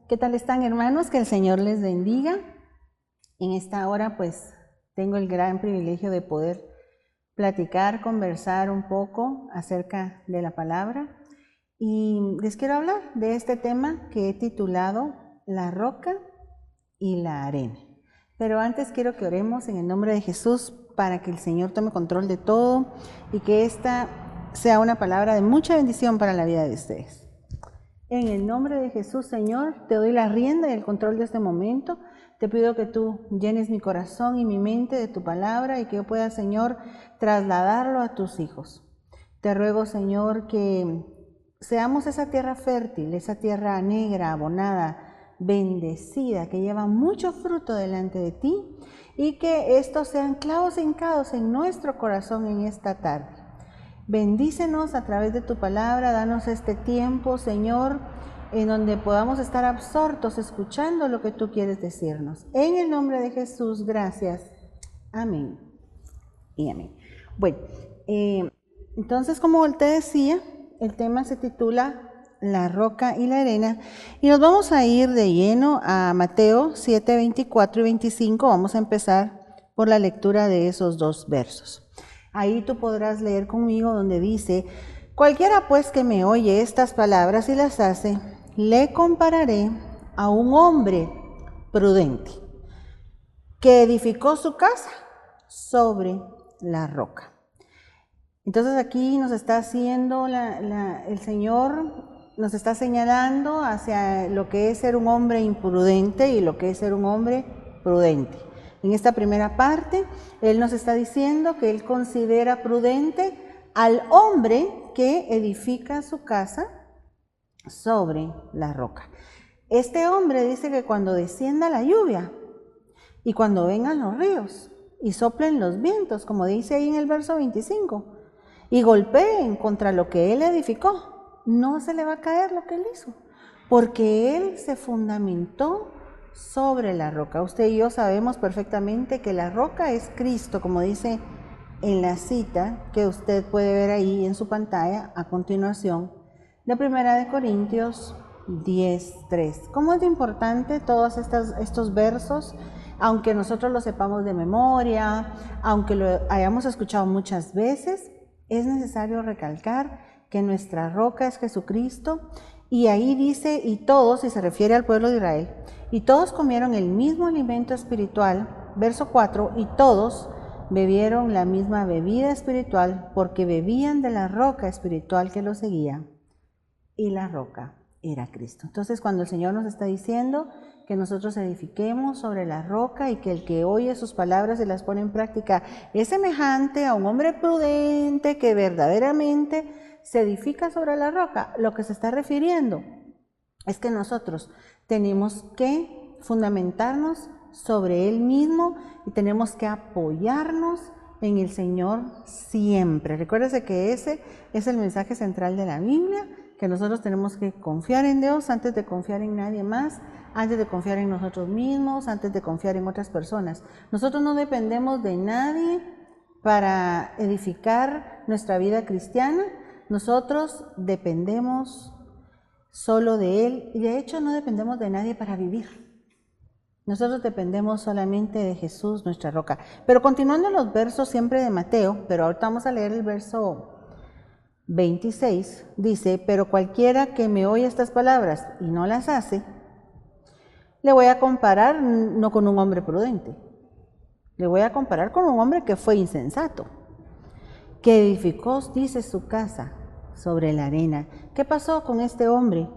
¿Qué tal están, hermanos? Que el Señor les bendiga. En esta hora pues tengo el gran privilegio de poder platicar, conversar un poco acerca de la palabra y les quiero hablar de este tema que he titulado La roca y la arena. Pero antes quiero que oremos en el nombre de Jesús para que el Señor tome control de todo y que esta sea una palabra de mucha bendición para la vida de ustedes. En el nombre de Jesús, Señor, te doy la rienda y el control de este momento. Te pido que tú llenes mi corazón y mi mente de tu palabra y que yo pueda, Señor, trasladarlo a tus hijos. Te ruego, Señor, que seamos esa tierra fértil, esa tierra negra, abonada, bendecida, que lleva mucho fruto delante de ti y que estos sean clavos hincados en nuestro corazón en esta tarde. Bendícenos a través de tu palabra, danos este tiempo, Señor, en donde podamos estar absortos escuchando lo que tú quieres decirnos. En el nombre de Jesús, gracias. Amén y amén. Bueno, entonces, como te decía, el tema se titula La roca y la arena y nos vamos a ir de lleno a Mateo 7, 24 y 25. Vamos a empezar por la lectura de esos dos versos. Ahí tú podrás leer conmigo donde dice: cualquiera pues que me oye estas palabras y las hace, le compararé a un hombre prudente que edificó su casa sobre la roca. Entonces aquí nos está haciendo el Señor, nos está señalando hacia lo que es ser un hombre imprudente y lo que es ser un hombre prudente. En esta primera parte, Él nos está diciendo que Él considera prudente al hombre que edifica su casa sobre la roca. Este hombre dice que cuando descienda la lluvia y cuando vengan los ríos y soplen los vientos, como dice ahí en el verso 25, y golpeen contra lo que Él edificó, no se le va a caer lo que Él hizo, porque Él se fundamentó sobre la roca. Usted y yo sabemos perfectamente que la roca es Cristo, como dice en la cita que usted puede ver ahí en su pantalla a continuación, de 1 Corintios 10:3. ¿Cómo es importante todos estos versos? Aunque nosotros lo sepamos de memoria, aunque lo hayamos escuchado muchas veces, es necesario recalcar que nuestra roca es Jesucristo. Y ahí dice, y todos, y se refiere al pueblo de Israel, y todos comieron el mismo alimento espiritual, verso 4, y todos bebieron la misma bebida espiritual, porque bebían de la roca espiritual que los seguía, y la roca era Cristo. Entonces, cuando el Señor nos está diciendo que nosotros edifiquemos sobre la roca y que el que oye sus palabras y las pone en práctica es semejante a un hombre prudente que verdaderamente se edifica sobre la roca, lo que se está refiriendo es que nosotros tenemos que fundamentarnos sobre Él mismo y tenemos que apoyarnos en el Señor siempre. Recuérdese que ese es el mensaje central de la Biblia, que nosotros tenemos que confiar en Dios antes de confiar en nadie más, antes de confiar en nosotros mismos, antes de confiar en otras personas. Nosotros no dependemos de nadie para edificar nuestra vida cristiana. Nosotros dependemos solo de Él y de hecho no dependemos de nadie para vivir. Nosotros dependemos solamente de Jesús, nuestra roca. Pero continuando los versos siempre de Mateo, pero ahorita vamos a leer el verso 26, dice: pero cualquiera que me oye estas palabras y no las hace, le voy a comparar no con un hombre prudente, le voy a comparar con un hombre que fue insensato, que edificó, dice, su casa sobre la arena. ¿Qué pasó con este hombre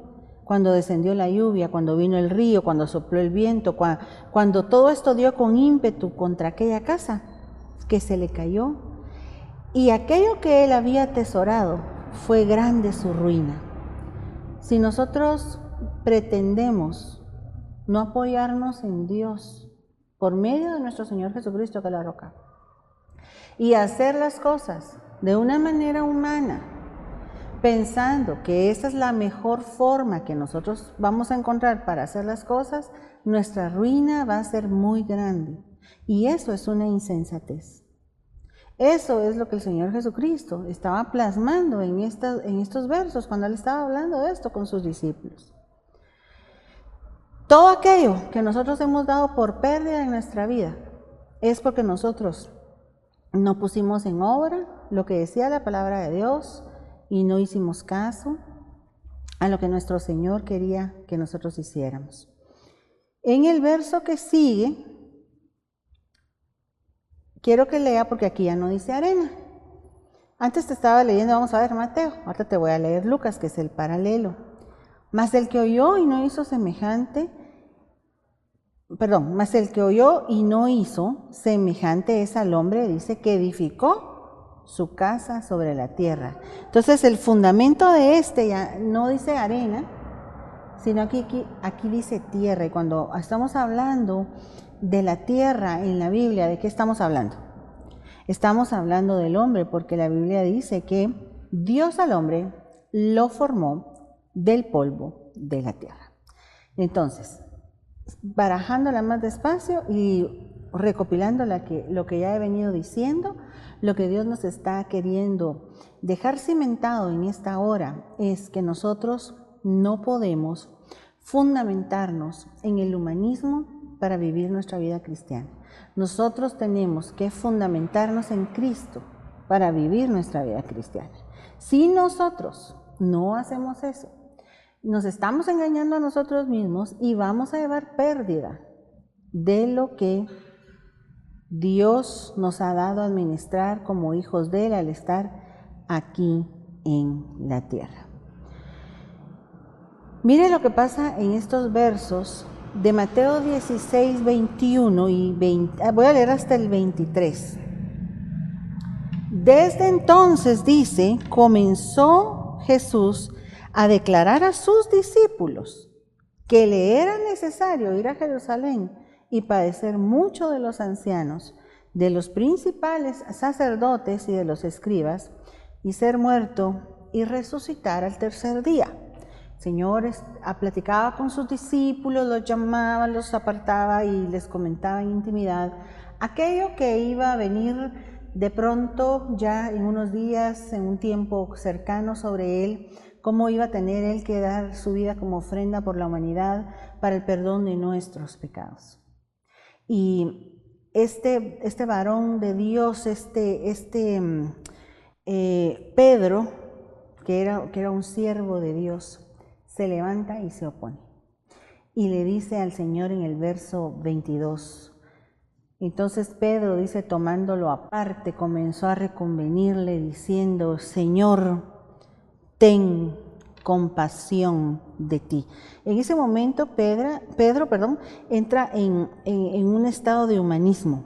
cuando descendió la lluvia, cuando vino el río, cuando sopló el viento, cuando todo esto dio con ímpetu contra aquella casa? Que se le cayó, y aquello que él había atesorado fue grande su ruina. Si nosotros pretendemos no apoyarnos en Dios por medio de nuestro Señor Jesucristo, que es la roca, y hacer las cosas de una manera humana, pensando que esa es la mejor forma que nosotros vamos a encontrar para hacer las cosas, nuestra ruina va a ser muy grande. Y eso es una insensatez. Eso es lo que el Señor Jesucristo estaba plasmando en estos versos cuando Él estaba hablando de esto con sus discípulos. Todo aquello que nosotros hemos dado por pérdida en nuestra vida es porque nosotros no pusimos en obra lo que decía la palabra de Dios y no hicimos caso a lo que nuestro Señor quería que nosotros hiciéramos. En el verso que sigue, quiero que lea porque aquí ya no dice arena. Antes te estaba leyendo, vamos a ver Mateo, ahorita te voy a leer Lucas, que es el paralelo. Mas el que oyó y no hizo semejante es al hombre, dice, que edificó su casa sobre la tierra. Entonces el fundamento de ya no dice arena, sino aquí dice tierra. Y cuando estamos hablando de la tierra en la Biblia, ¿de qué estamos hablando? Estamos hablando del hombre, porque la Biblia dice que Dios al hombre lo formó del polvo de la tierra. Entonces, barajándola más despacio y recopilando lo que ya he venido diciendo, lo que Dios nos está queriendo dejar cimentado en esta hora es que nosotros no podemos fundamentarnos en el humanismo para vivir nuestra vida cristiana. Nosotros tenemos que fundamentarnos en Cristo para vivir nuestra vida cristiana. Si nosotros no hacemos eso, nos estamos engañando a nosotros mismos y vamos a llevar pérdida de lo que Dios nos ha dado a administrar como hijos de Él al estar aquí en la tierra. Mire lo que pasa en estos versos de Mateo 16, 21 y 20. Voy a leer hasta el 23. Desde entonces, dice, comenzó Jesús a declarar a sus discípulos que le era necesario ir a Jerusalén y padecer mucho de los ancianos, de los principales sacerdotes y de los escribas, y ser muerto y resucitar al tercer día. El Señor platicaba con sus discípulos, los llamaba, los apartaba y les comentaba en intimidad aquello que iba a venir de pronto, ya en unos días, en un tiempo cercano sobre Él, cómo iba a tener Él que dar su vida como ofrenda por la humanidad para el perdón de nuestros pecados. Y este varón de Dios, Pedro, que era un siervo de Dios, se levanta y se opone. Y le dice al Señor en el verso 22, entonces Pedro, dice, tomándolo aparte, comenzó a reconvenirle diciendo, Señor, ten compasión de ti. En ese momento Pedro entra en un estado de humanismo.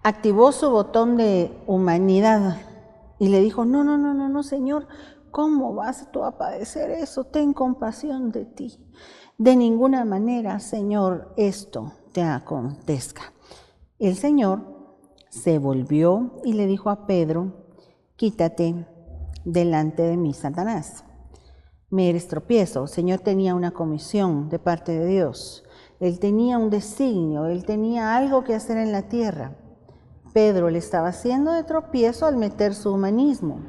Activó su botón de humanidad y le dijo, no, Señor, ¿cómo vas tú a padecer eso? Ten compasión de ti. De ninguna manera, Señor, esto te acontezca. El Señor se volvió y le dijo a Pedro, quítate delante de mí, Satanás. Me eres tropiezo. El Señor tenía una comisión de parte de Dios. Él tenía un designio, Él tenía algo que hacer en la tierra. Pedro le estaba haciendo de tropiezo al meter su humanismo.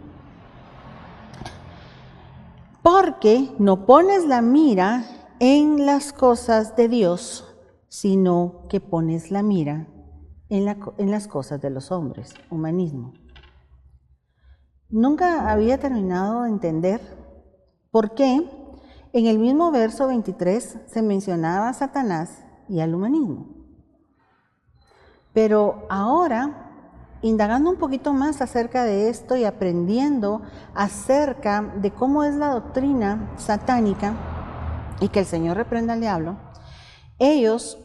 Porque no pones la mira en las cosas de Dios, sino que pones la mira en las cosas de los hombres, humanismo. Nunca había terminado de entender por qué en el mismo verso 23 se mencionaba a Satanás y al humanismo. Pero ahora, indagando un poquito más acerca de esto y aprendiendo acerca de cómo es la doctrina satánica y que el Señor reprenda al diablo, ellos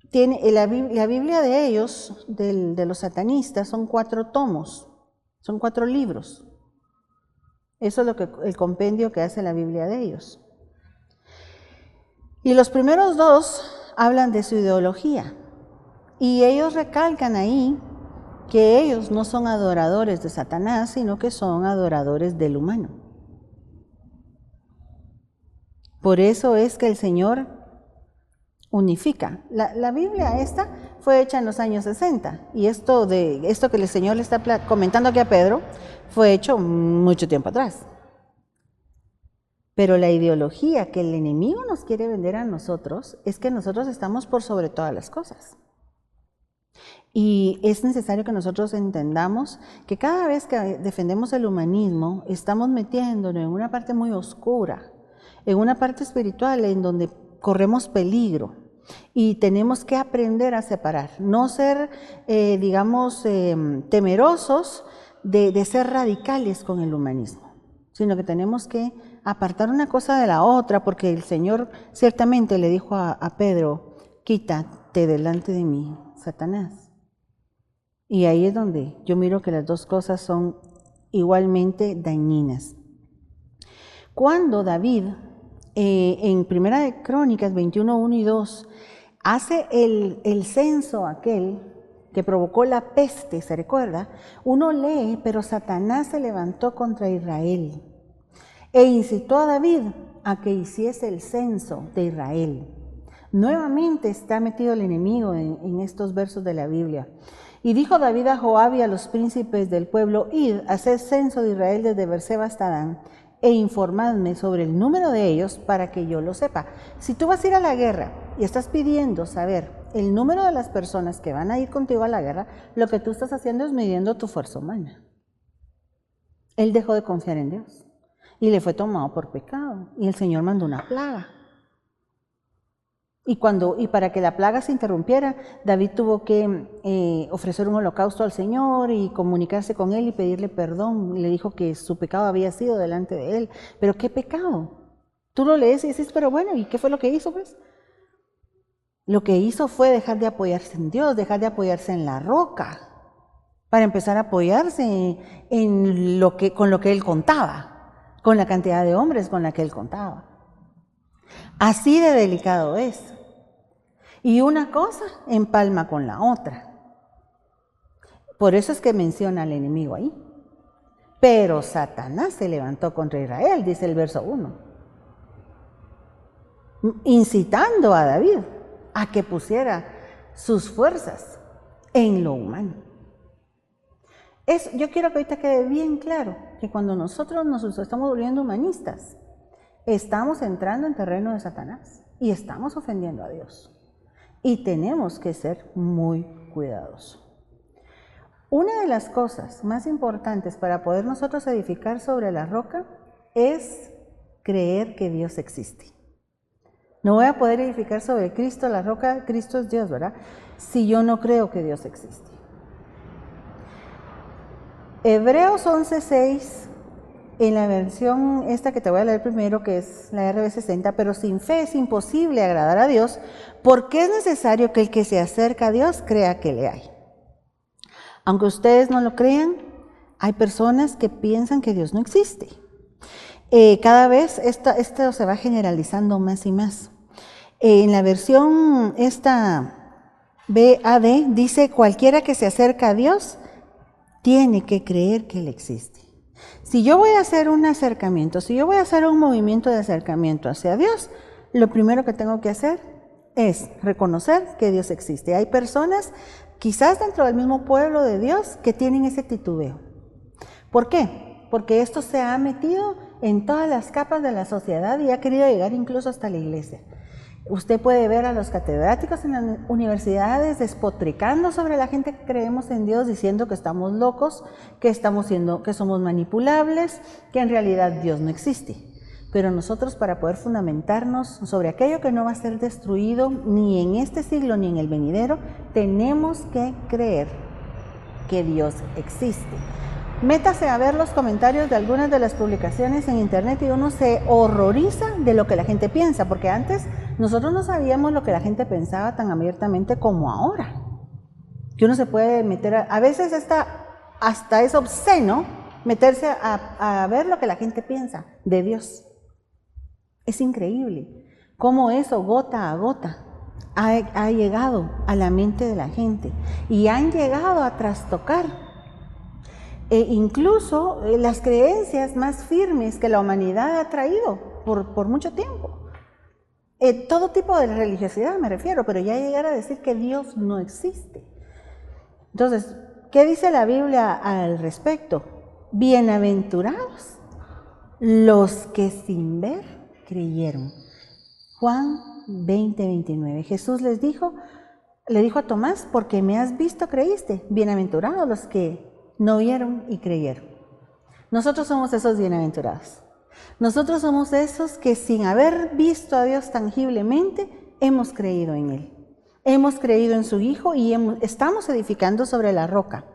tienen, la Biblia de ellos, de los satanistas, son 4 tomos, son 4 libros. Eso es el compendio que hace la Biblia de ellos. Y los primeros 2 hablan de su ideología. Y ellos recalcan ahí que ellos no son adoradores de Satanás, sino que son adoradores del humano. Por eso es que el Señor unifica. La Biblia esta fue hecha en los años 60 y esto que el Señor le está comentando aquí a Pedro fue hecho mucho tiempo atrás. Pero la ideología que el enemigo nos quiere vender a nosotros es que nosotros estamos por sobre todas las cosas. Y es necesario que nosotros entendamos que cada vez que defendemos el humanismo, estamos metiéndonos en una parte muy oscura, en una parte espiritual en donde corremos peligro. Y tenemos que aprender a separar, no ser, temerosos de ser radicales con el humanismo, sino que tenemos que apartar una cosa de la otra, porque el Señor ciertamente le dijo a Pedro, quítate delante de mí, Satanás. Y ahí es donde yo miro que las dos cosas son igualmente dañinas. Cuando David, en Primera de Crónicas 21, 1 y 2, hace el censo aquel que provocó la peste, ¿se recuerda? Uno lee, pero Satanás se levantó contra Israel e incitó a David a que hiciese el censo de Israel. Nuevamente está metido el enemigo en estos versos de la Biblia. Y dijo David a Joab y a los príncipes del pueblo, id, haced censo de Israel desde Berseba hasta Dan, e informadme sobre el número de ellos para que yo lo sepa. Si tú vas a ir a la guerra y estás pidiendo saber el número de las personas que van a ir contigo a la guerra, lo que tú estás haciendo es midiendo tu fuerza humana. Él dejó de confiar en Dios y le fue tomado por pecado y el Señor mandó una plaga. Y para que la plaga se interrumpiera, David tuvo que ofrecer un holocausto al Señor y comunicarse con Él y pedirle perdón. Le dijo que su pecado había sido delante de Él. ¿Pero qué pecado? Tú lo lees y dices, pero bueno, ¿y qué fue lo que hizo, pues? Lo que hizo fue dejar de apoyarse en Dios, dejar de apoyarse en la roca, para empezar a apoyarse con lo que Él contaba, con la cantidad de hombres con la que Él contaba. Así de delicado es. Y una cosa empalma con la otra. Por eso es que menciona al enemigo ahí. Pero Satanás se levantó contra Israel, dice el verso 1, incitando a David a que pusiera sus fuerzas en lo humano. Yo quiero que ahorita quede bien claro que cuando nosotros nos estamos volviendo humanistas, estamos entrando en terreno de Satanás y estamos ofendiendo a Dios. Y tenemos que ser muy cuidadosos. Una de las cosas más importantes para poder nosotros edificar sobre la roca es creer que Dios existe. No voy a poder edificar sobre Cristo, la roca, Cristo es Dios, ¿verdad? Si yo no creo que Dios existe. Hebreos 11:6, en la versión esta que te voy a leer primero, que es la RB60, pero sin fe es imposible agradar a Dios, porque es necesario que el que se acerca a Dios crea que le hay. Aunque ustedes no lo crean, hay personas que piensan que Dios no existe. Cada vez esto se va generalizando más y más. En la versión esta BAD dice, cualquiera que se acerca a Dios tiene que creer que Él existe. Si yo voy a hacer un acercamiento, si yo voy a hacer un movimiento de acercamiento hacia Dios, lo primero que tengo que hacer es reconocer que Dios existe. Hay personas, quizás dentro del mismo pueblo de Dios, que tienen ese titubeo. ¿Por qué? Porque esto se ha metido en todas las capas de la sociedad y ha querido llegar incluso hasta la iglesia. Usted puede ver a los catedráticos en las universidades despotricando sobre la gente que creemos en Dios, diciendo que estamos locos, que somos manipulables, que en realidad Dios no existe. Pero nosotros, para poder fundamentarnos sobre aquello que no va a ser destruido ni en este siglo ni en el venidero, tenemos que creer que Dios existe. Métase a ver los comentarios de algunas de las publicaciones en internet y uno se horroriza de lo que la gente piensa, porque antes nosotros no sabíamos lo que la gente pensaba tan abiertamente como ahora. Que uno se puede meter, a veces hasta es obsceno meterse a ver lo que la gente piensa de Dios. Es increíble cómo eso gota a gota ha llegado a la mente de la gente y han llegado a trastocar incluso las creencias más firmes que la humanidad ha traído por mucho tiempo. Todo tipo de religiosidad me refiero, pero ya llegar a decir que Dios no existe. Entonces, ¿qué dice la Biblia al respecto? Bienaventurados los que sin ver creyeron. Juan 20:29. Jesús le dijo a Tomás, porque me has visto, creíste. Bienaventurados los que no vieron y creyeron. Nosotros somos esos bienaventurados. Nosotros somos esos que sin haber visto a Dios tangiblemente, hemos creído en Él. Hemos creído en su Hijo y estamos edificando sobre la roca.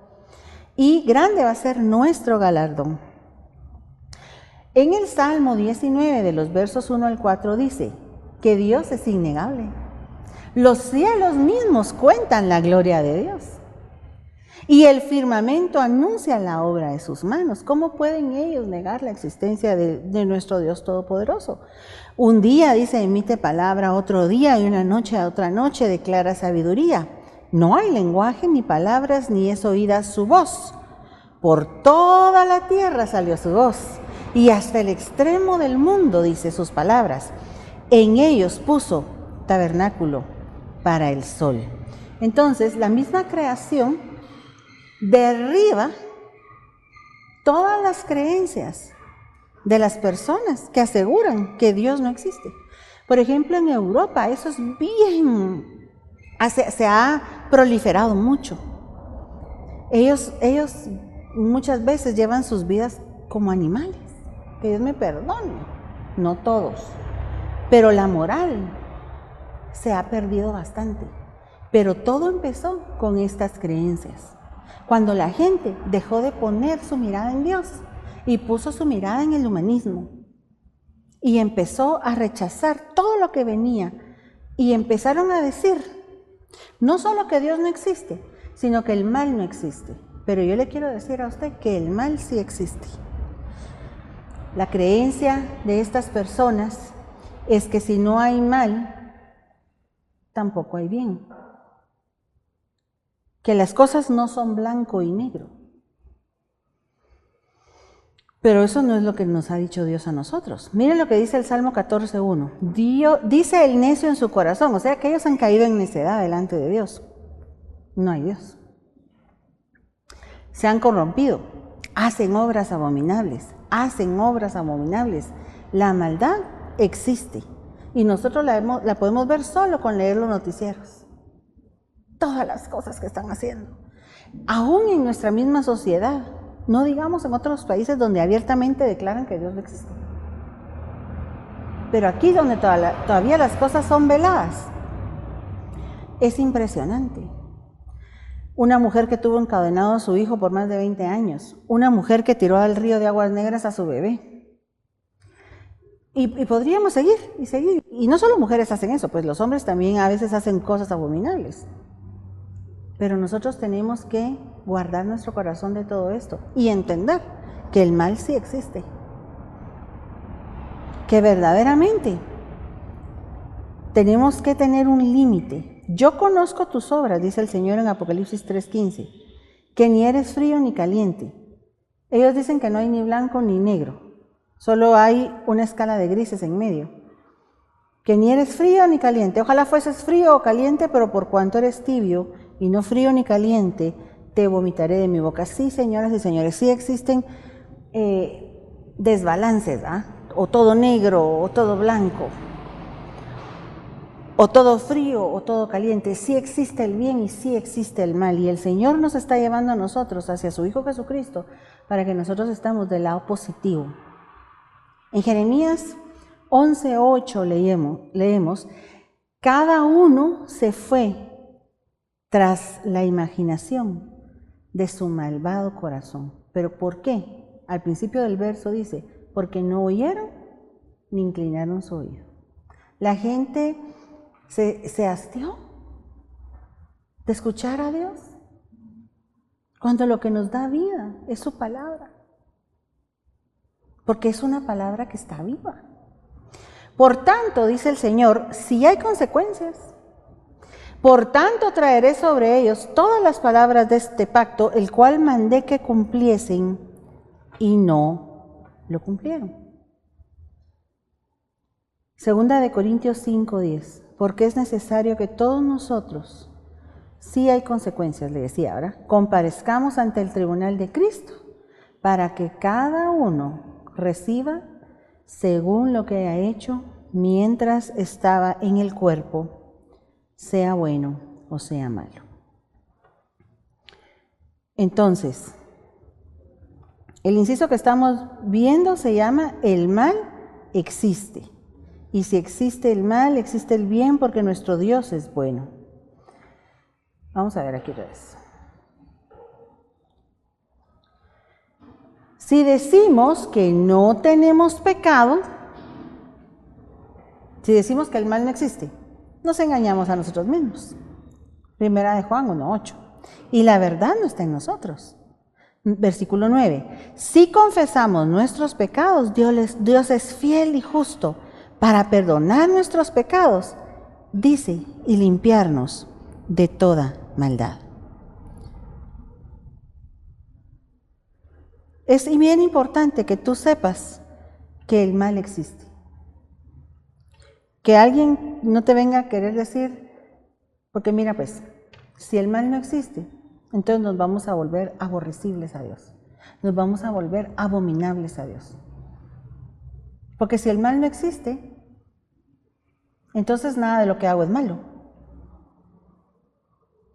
Y grande va a ser nuestro galardón. En el Salmo 19, de los versos 1 al 4, dice que Dios es innegable. Los cielos mismos cuentan la gloria de Dios. Y el firmamento anuncia la obra de sus manos. ¿Cómo pueden ellos negar la existencia de nuestro Dios Todopoderoso? Un día, dice, emite palabra, otro día, y una noche a otra noche declara sabiduría. No hay lenguaje, ni palabras, ni es oída su voz. Por toda la tierra salió su voz, y hasta el extremo del mundo, dice sus palabras. En ellos puso tabernáculo para el sol. Entonces, la misma creación derriba todas las creencias de las personas que aseguran que Dios no existe. Por ejemplo, en Europa eso es bien, se ha proliferado mucho. Ellos muchas veces llevan sus vidas como animales. Que Dios me perdone, no todos, pero la moral se ha perdido bastante. Pero todo empezó con estas creencias. Cuando la gente dejó de poner su mirada en Dios y puso su mirada en el humanismo y empezó a rechazar todo lo que venía y empezaron a decir, no solo que Dios no existe, sino que el mal no existe. Pero yo le quiero decir a usted que el mal sí existe. La creencia de estas personas es que si no hay mal, tampoco hay bien. Que las cosas no son blanco y negro. Pero eso no es lo que nos ha dicho Dios a nosotros. Miren lo que dice el Salmo 14:1. Dice el necio en su corazón, o sea que ellos han caído en necedad delante de Dios. No hay Dios. Se han corrompido, hacen obras abominables, La maldad existe y nosotros la podemos ver solo con leer los noticieros. Todas las cosas que están haciendo. Aún en nuestra misma sociedad, no digamos en otros países donde abiertamente declaran que Dios no existe. Pero aquí donde todavía las cosas son veladas, es impresionante. Una mujer que tuvo encadenado a su hijo por más de 20 años. Una mujer que tiró al río de aguas negras a su bebé. Y podríamos seguir y seguir. Y no solo mujeres hacen eso, pues los hombres también a veces hacen cosas abominables. Pero nosotros tenemos que guardar nuestro corazón de todo esto y entender que el mal sí existe. Que verdaderamente tenemos que tener un límite. Yo conozco tus obras, dice el Señor en Apocalipsis 3:15, que ni eres frío ni caliente. Ellos dicen que no hay ni blanco ni negro, solo hay una escala de grises en medio. Que ni eres frío ni caliente. Ojalá fueses frío o caliente, pero por cuanto eres tibio y no frío ni caliente, te vomitaré de mi boca. Sí, señoras y señores, sí existen desbalances, o todo negro o todo blanco, o todo frío o todo caliente. Sí existe el bien y sí existe el mal, y el Señor nos está llevando a nosotros hacia su Hijo Jesucristo para que nosotros estemos del lado positivo. En Jeremías 11:8 leemos, cada uno se fue tras la imaginación de su malvado corazón. ¿Pero por qué? Al principio del verso dice, porque no oyeron ni inclinaron su oído. La gente se hastió de escuchar a Dios, cuando lo que nos da vida es su palabra, porque es una palabra que está viva. Por tanto, dice el Señor, si hay consecuencias, por tanto traeré sobre ellos todas las palabras de este pacto, el cual mandé que cumpliesen, y no lo cumplieron. Segunda de Corintios 5:10, porque es necesario que todos nosotros, si hay consecuencias, le decía ahora, comparezcamos ante el tribunal de Cristo, para que cada uno reciba según lo que haya hecho mientras estaba en el cuerpo, sea bueno o sea malo. Entonces, el inciso que estamos viendo se llama el mal existe. Y si existe el mal, existe el bien porque nuestro Dios es bueno. Vamos a ver aquí otra vez. Si decimos que no tenemos pecado, si decimos que el mal no existe, nos engañamos a nosotros mismos. Primera de Juan 1:8. Y la verdad no está en nosotros. Versículo 9. Si confesamos nuestros pecados, Dios es fiel y justo para perdonar nuestros pecados, dice, y limpiarnos de toda maldad. Es bien importante que tú sepas que el mal existe. Que alguien no te venga a querer decir, porque mira pues, si el mal no existe, entonces nos vamos a volver aborrecibles a Dios. Nos vamos a volver abominables a Dios. Porque si el mal no existe, entonces nada de lo que hago es malo.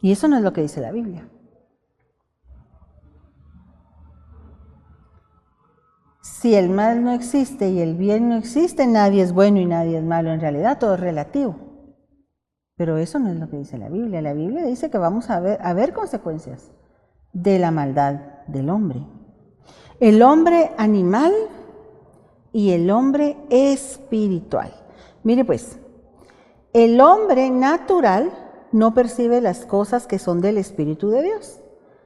Y eso no es lo que dice la Biblia. Si el mal no existe y el bien no existe, nadie es bueno y nadie es malo. En realidad todo es relativo. Pero eso no es lo que dice la Biblia. La Biblia dice que vamos a ver consecuencias de la maldad del hombre. El hombre animal y el hombre espiritual. Mire pues, el hombre natural no percibe las cosas que son del Espíritu de Dios,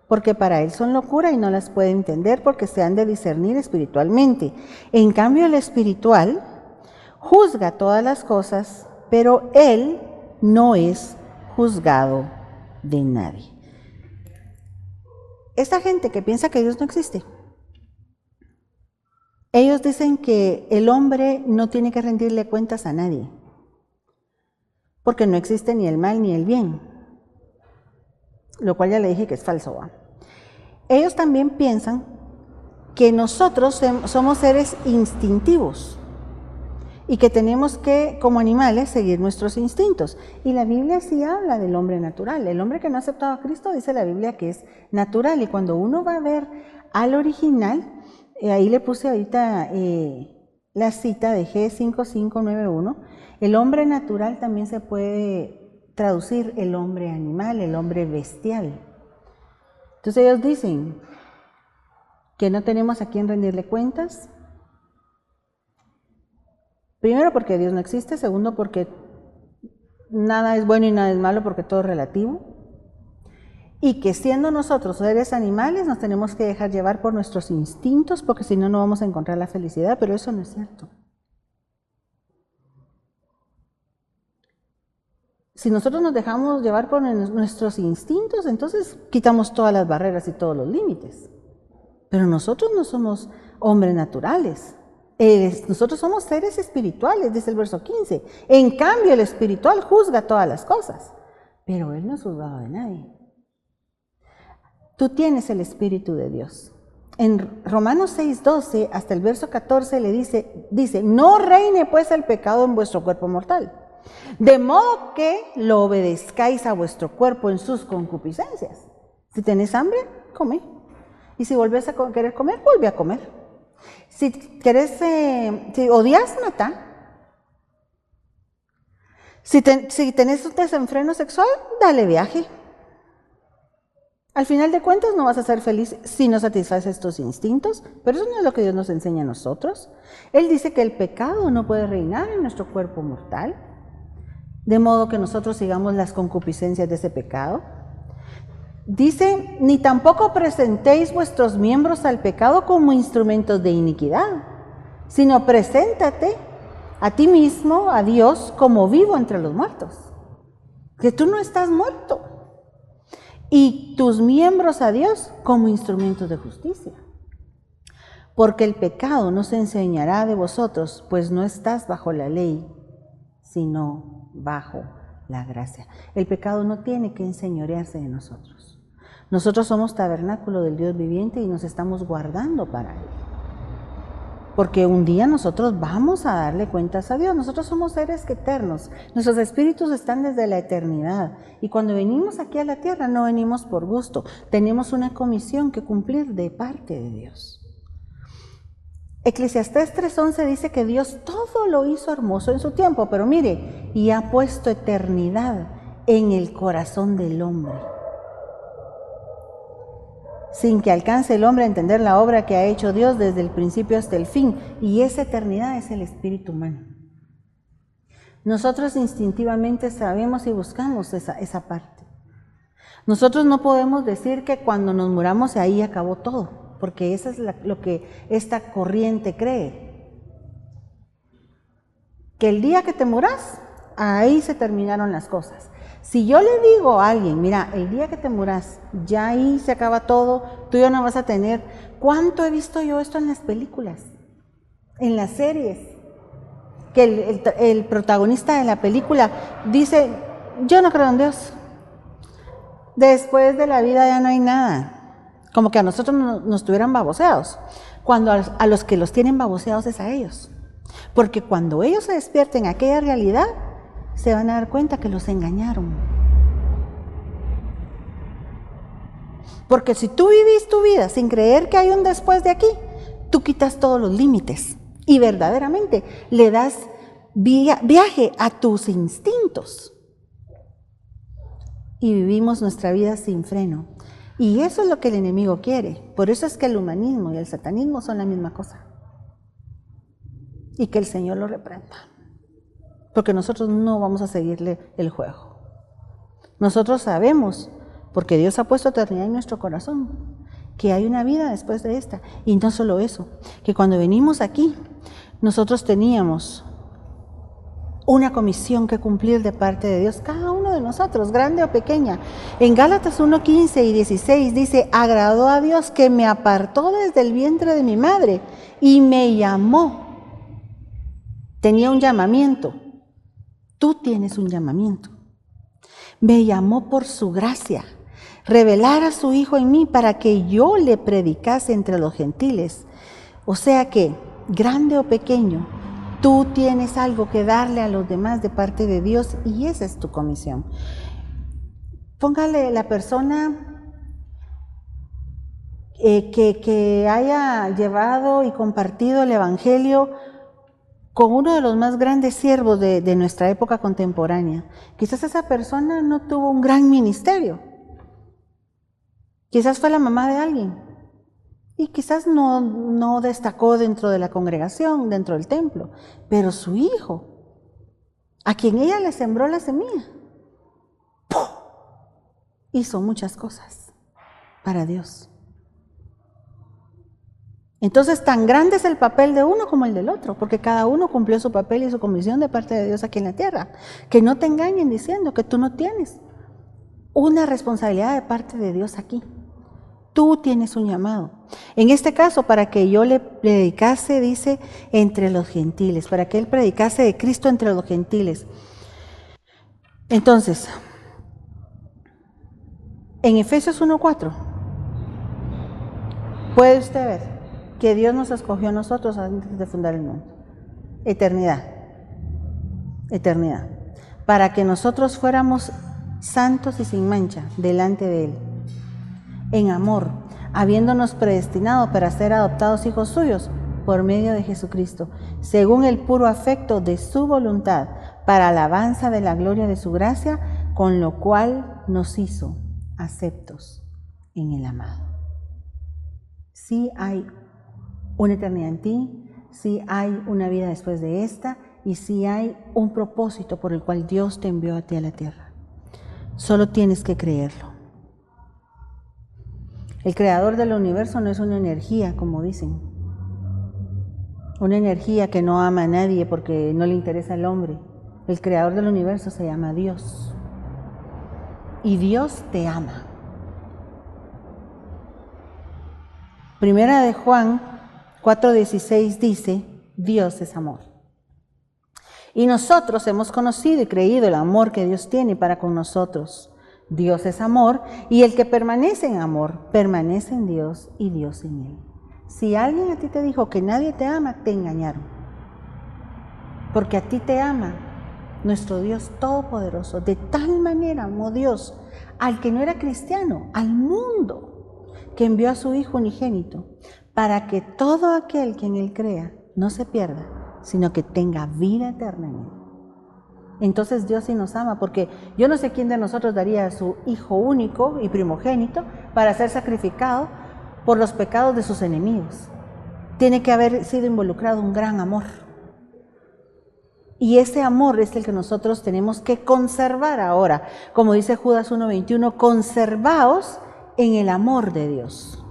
porque para él son locura y no las puede entender porque se han de discernir espiritualmente. En cambio, el espiritual juzga todas las cosas, pero él no es juzgado de nadie. Esta gente que piensa que Dios no existe, ellos dicen que el hombre no tiene que rendirle cuentas a nadie, porque no existe ni el mal ni el bien, lo cual ya le dije que es falso, ¿va? Ellos también piensan que nosotros somos seres instintivos y que tenemos que, como animales, seguir nuestros instintos. Y la Biblia sí habla del hombre natural. El hombre que no ha aceptado a Cristo, dice la Biblia, que es natural. Y cuando uno va a ver al original, ahí le puse ahorita la cita de G5591, el hombre natural también se puede traducir el hombre animal, el hombre bestial. Entonces ellos dicen que no tenemos a quién rendirle cuentas. Primero porque Dios no existe, segundo porque nada es bueno y nada es malo porque todo es relativo. Y que siendo nosotros seres animales nos tenemos que dejar llevar por nuestros instintos porque si no, no vamos a encontrar la felicidad, pero eso no es cierto. Si nosotros nos dejamos llevar por nuestros instintos, entonces quitamos todas las barreras y todos los límites. Pero nosotros no somos hombres naturales. Nosotros somos seres espirituales, dice el verso 15. En cambio, el espiritual juzga todas las cosas, pero él no es juzgado de nadie. Tú tienes el Espíritu de Dios. En Romanos 6:12 hasta el verso 14 le dice, no reine pues el pecado en vuestro cuerpo mortal, de modo que lo obedezcáis a vuestro cuerpo en sus concupiscencias. Si tenés hambre, come. Y si volvés a querer comer, vuelve a comer. Si odias, mata. Si tenés un desenfreno sexual, dale viaje. Al final de cuentas no vas a ser feliz si no satisfaces tus instintos, pero eso no es lo que Dios nos enseña a nosotros. Él dice que el pecado no puede reinar en nuestro cuerpo mortal, de modo que nosotros sigamos las concupiscencias de ese pecado. Dice, ni tampoco presentéis vuestros miembros al pecado como instrumentos de iniquidad, sino preséntate a ti mismo, a Dios, como vivo entre los muertos. Que tú no estás muerto. Y tus miembros a Dios como instrumentos de justicia. Porque el pecado no se enseñará de vosotros, pues no estás bajo la ley, sino bajo la gracia. El pecado no tiene que enseñorearse de nosotros. Nosotros somos tabernáculo del Dios viviente y nos estamos guardando para Él. porque un día nosotros vamos a darle cuentas a Dios. Nosotros somos seres eternos, nuestros espíritus están desde la eternidad, y cuando venimos aquí a la tierra no venimos por gusto, tenemos una comisión que cumplir de parte de Dios. Eclesiastés 3:11 dice que Dios todo lo hizo hermoso en su tiempo, pero mire, y ha puesto eternidad en el corazón del hombre, sin que alcance el hombre a entender la obra que ha hecho Dios desde el principio hasta el fin, y esa eternidad es el espíritu humano. Nosotros instintivamente sabemos y buscamos esa parte. Nosotros no podemos decir que cuando nos muramos ahí acabó todo, porque eso es lo que esta corriente cree. Que el día que te muras, ahí se terminaron las cosas. Si yo le digo a alguien, mira, el día que te muras, ya ahí se acaba todo, tú ya no vas a tener. ¿Cuánto he visto yo esto en las películas, en las series? Que el protagonista de la película dice, yo no creo en Dios. Después de la vida ya no hay nada. Como que a nosotros nos tuvieran baboseados, cuando a los que los tienen baboseados es a ellos. Porque cuando ellos se despierten a aquella realidad, se van a dar cuenta que los engañaron. Porque si tú vivís tu vida sin creer que hay un después de aquí, tú quitas todos los límites y verdaderamente le das viaje a tus instintos. Y vivimos nuestra vida sin freno. Y eso es lo que el enemigo quiere. Por eso es que el humanismo y el satanismo son la misma cosa. Y que el Señor lo reprenda. Porque nosotros no vamos a seguirle el juego. Nosotros sabemos, porque Dios ha puesto eternidad en nuestro corazón, que hay una vida después de esta. Y no solo eso, que cuando venimos aquí, nosotros teníamos una comisión que cumplir de parte de Dios, cada uno de nosotros, grande o pequeña. En Gálatas 1:15 y 16 dice, agradó a Dios que me apartó desde el vientre de mi madre y me llamó. Tenía un llamamiento. Tú tienes un llamamiento. Me llamó por su gracia, revelar a su Hijo en mí para que yo le predicase entre los gentiles. O sea que, grande o pequeño, tú tienes algo que darle a los demás de parte de Dios y esa es tu comisión. Póngale la persona que haya llevado y compartido el Evangelio con uno de los más grandes siervos de nuestra época contemporánea. Quizás esa persona no tuvo un gran ministerio. Quizás fue la mamá de alguien. Y quizás no destacó dentro de la congregación, dentro del templo, pero su hijo, a quien ella le sembró la semilla, ¡pum!, hizo muchas cosas para Dios. Entonces, tan grande es el papel de uno como el del otro, porque cada uno cumplió su papel y su comisión de parte de Dios aquí en la tierra. Que no te engañen diciendo que tú no tienes una responsabilidad de parte de Dios aquí. Tú tienes un llamado. En este caso, para que yo le predicase, dice, entre los gentiles, para que él predicase de Cristo entre los gentiles. Entonces, en Efesios 1:4, puede usted ver que Dios nos escogió a nosotros antes de fundar el mundo. Eternidad. Eternidad. Para que nosotros fuéramos santos y sin mancha delante de Él. En amor, habiéndonos predestinado para ser adoptados hijos suyos por medio de Jesucristo, según el puro afecto de su voluntad, para alabanza de la gloria de su gracia, con lo cual nos hizo aceptos en el amado. Sí hay una eternidad en ti, sí hay una vida después de esta, y sí hay un propósito por el cual Dios te envió a ti a la tierra. Solo tienes que creerlo. El creador del universo no es una energía, como dicen. Una energía que no ama a nadie porque no le interesa al hombre. El creador del universo se llama Dios. Y Dios te ama. Primera de Juan 4:16 dice, Dios es amor. Y nosotros hemos conocido y creído el amor que Dios tiene para con nosotros. Dios es amor, y el que permanece en amor, permanece en Dios y Dios en él. Si alguien a ti te dijo que nadie te ama, te engañaron. Porque a ti te ama nuestro Dios Todopoderoso. De tal manera amó Dios al que no era cristiano, al mundo, que envió a su Hijo unigénito, para que todo aquel que en Él crea no se pierda, sino que tenga vida eterna en Él. Entonces Dios sí nos ama, porque yo no sé quién de nosotros daría a su Hijo único y primogénito para ser sacrificado por los pecados de sus enemigos. Tiene que haber sido involucrado un gran amor. Y ese amor es el que nosotros tenemos que conservar ahora. Como dice Judas 1:21, conservaos en el amor de Dios,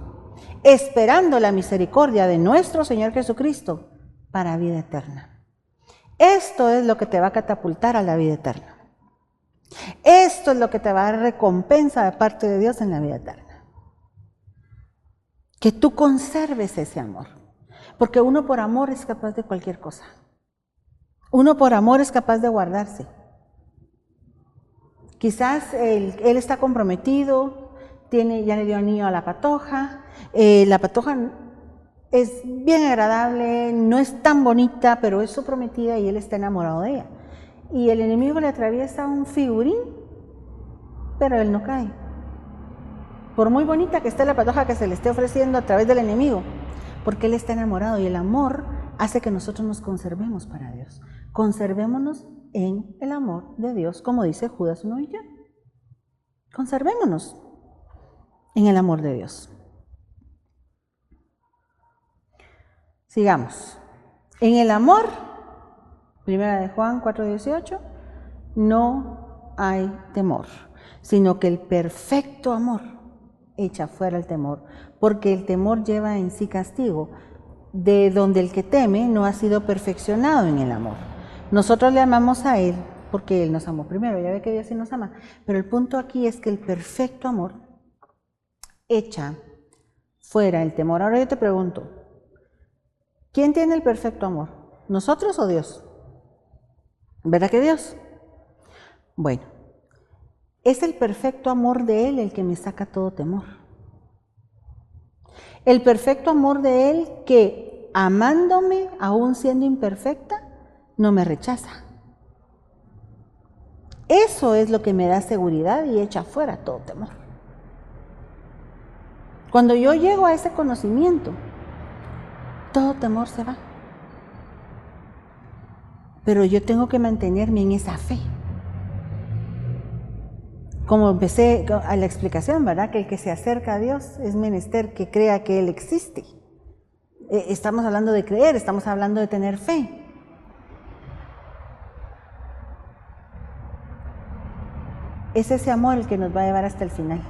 esperando la misericordia de nuestro Señor Jesucristo para vida eterna. Esto es lo que te va a catapultar a la vida eterna. Esto es lo que te va a dar recompensa de parte de Dios en la vida eterna. Que tú conserves ese amor. Porque uno por amor es capaz de cualquier cosa. Uno por amor es capaz de guardarse. Quizás él está comprometido, ya le dio anillo a la patoja. La patoja es bien agradable, no es tan bonita, pero es su prometida y él está enamorado de ella. Y el enemigo le atraviesa un figurín, pero él no cae. Por muy bonita que esté la patoja que se le esté ofreciendo a través del enemigo, porque él está enamorado y el amor hace que nosotros nos conservemos para Dios. Conservémonos en el amor de Dios, como dice Judas 1:21. Conservémonos en el amor de Dios. Sigamos. En el amor, 1 de Juan 4:18, no hay temor, sino que el perfecto amor echa fuera el temor, porque el temor lleva en sí castigo, de donde el que teme no ha sido perfeccionado en el amor. Nosotros le amamos a Él porque Él nos amó primero, ya ve que Dios sí nos ama, pero el punto aquí es que el perfecto amor echa fuera el temor. Ahora yo te pregunto, ¿quién tiene el perfecto amor? ¿Nosotros o Dios? ¿Verdad que Dios? Bueno, es el perfecto amor de Él el que me saca todo temor. El perfecto amor de Él que, amándome, aún siendo imperfecta, no me rechaza. Eso es lo que me da seguridad y echa fuera todo temor. Cuando yo llego a ese conocimiento, todo temor se va. Pero yo tengo que mantenerme en esa fe. Como empecé a la explicación, ¿verdad? Que el que se acerca a Dios es menester que crea que Él existe. Estamos hablando de creer, estamos hablando de tener fe. Es ese amor el que nos va a llevar hasta el final.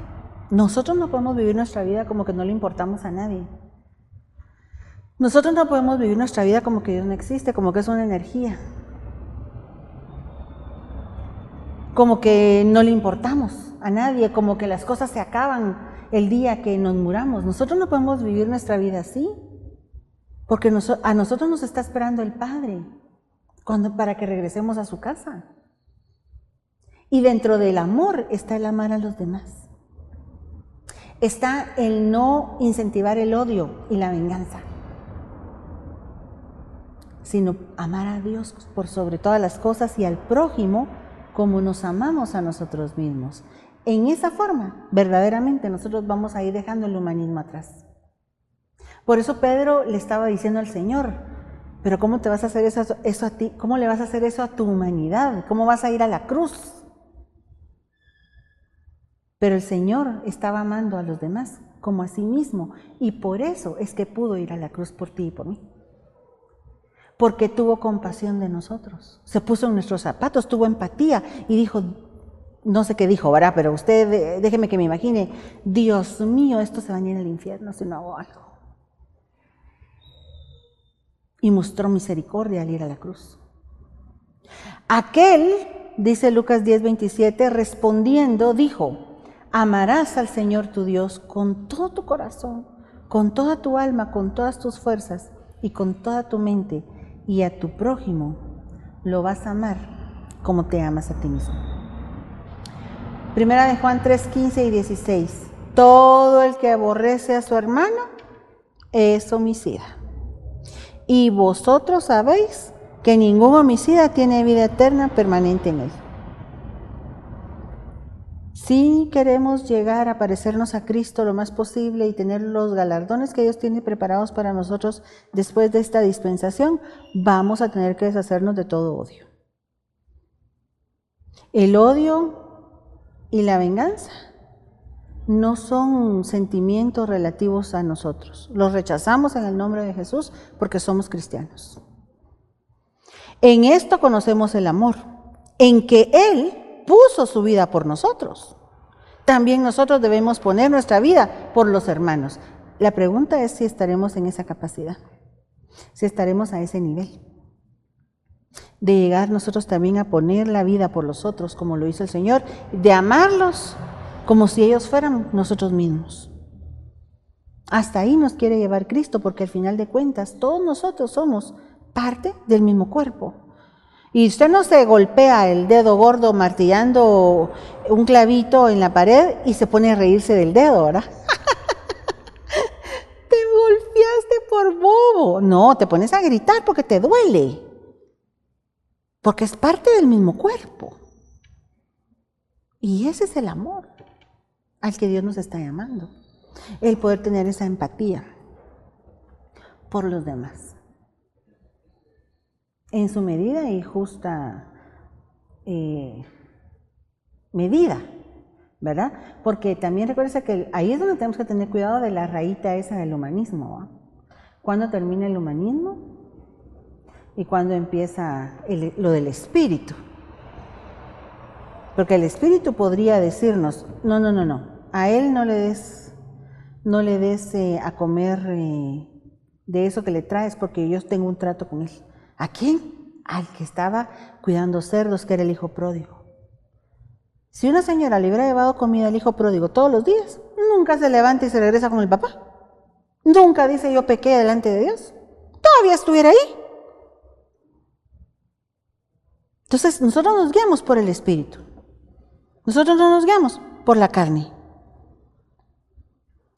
Nosotros no podemos vivir nuestra vida como que no le importamos a nadie. Nosotros no podemos vivir nuestra vida como que Dios no existe, como que es una energía. Como que no le importamos a nadie, como que las cosas se acaban el día que nos muramos. Nosotros no podemos vivir nuestra vida así, porque a nosotros nos está esperando el Padre para que regresemos a su casa. Y dentro del amor está el amar a los demás. Está el no incentivar el odio y la venganza, sino amar a Dios por sobre todas las cosas y al prójimo como nos amamos a nosotros mismos. En esa forma, verdaderamente, nosotros vamos a ir dejando el humanismo atrás. Por eso Pedro le estaba diciendo al Señor, pero ¿cómo te vas a hacer eso a ti? ¿Cómo le vas a hacer eso a tu humanidad? ¿Cómo vas a ir a la cruz? Pero el Señor estaba amando a los demás como a sí mismo, y por eso es que pudo ir a la cruz por ti y por mí. Porque tuvo compasión de nosotros, se puso en nuestros zapatos, tuvo empatía y dijo, no sé qué dijo, ¿verdad? Pero usted, déjeme que me imagine, Dios mío, esto se va a ir al infierno si no hago algo. Y mostró misericordia al ir a la cruz. Aquel, dice Lucas 10:27, respondiendo, dijo, amarás al Señor tu Dios con todo tu corazón, con toda tu alma, con todas tus fuerzas y con toda tu mente, y a tu prójimo lo vas a amar como te amas a ti mismo. Primera de Juan 3:15 y 16. Todo el que aborrece a su hermano es homicida. Y vosotros sabéis que ningún homicida tiene vida eterna permanente en él. Si queremos llegar a parecernos a Cristo lo más posible y tener los galardones que Dios tiene preparados para nosotros después de esta dispensación, vamos a tener que deshacernos de todo odio. El odio y la venganza no son sentimientos relativos a nosotros. Los rechazamos en el nombre de Jesús porque somos cristianos. En esto conocemos el amor, en que Él puso su vida por nosotros. También nosotros debemos poner nuestra vida por los hermanos. La pregunta es si estaremos en esa capacidad, si estaremos a ese nivel de llegar nosotros también a poner la vida por los otros, como lo hizo el Señor, de amarlos como si ellos fueran nosotros mismos. Hasta ahí nos quiere llevar Cristo, porque al final de cuentas todos nosotros somos parte del mismo cuerpo. Y usted no se golpea el dedo gordo martillando un clavito en la pared y se pone a reírse del dedo, ¿verdad? Te golpeaste por bobo. No, te pones a gritar porque te duele. Porque es parte del mismo cuerpo. Y ese es el amor al que Dios nos está llamando. El poder tener esa empatía por los demás. En su medida y justa medida, ¿verdad? Porque también recuerda que ahí es donde tenemos que tener cuidado de la rayita esa del humanismo, ¿va? ¿Cuándo termina el humanismo? Y cuándo empieza lo del espíritu. Porque el espíritu podría decirnos, no, a él no le des a comer de eso que le traes porque yo tengo un trato con él. ¿A quién? Al que estaba cuidando cerdos, que era el hijo pródigo. Si una señora le hubiera llevado comida al hijo pródigo todos los días, nunca se levanta y se regresa con el papá. Nunca dice yo pequé delante de Dios. Todavía estuviera ahí. Entonces nosotros nos guiamos por el espíritu. Nosotros no nos guiamos por la carne.